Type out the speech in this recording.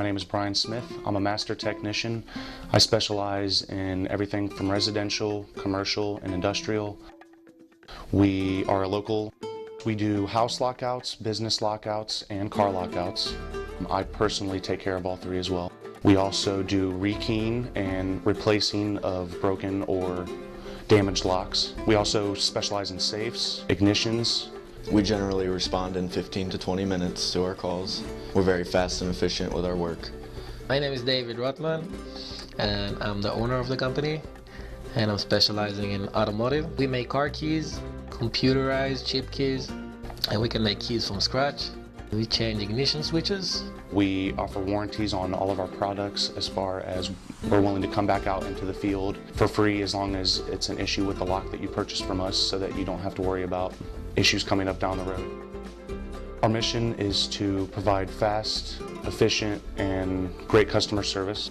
My name is Brian Smith. I'm a master technician. I specialize in everything from residential, commercial, and industrial. We are a local. We do house lockouts, business lockouts, and car lockouts. I personally take care of all three as well. We also do rekeying and replacing of broken or damaged locks. We also specialize in safes, ignitions. We generally respond in 15 to 20 minutes to our calls. We're very fast and efficient with our work. My name is David Rotman, and I'm the owner of the company, and I'm specializing in automotive. We make car keys, computerized chip keys, and we can make keys from scratch. We change ignition switches. We offer warranties on all of our products, as far as we're willing to come back out into the field for free as long as it's an issue with the lock that you purchased from us, so that you don't have to worry about issues coming up down the road. Our mission is to provide fast, efficient, and great customer service.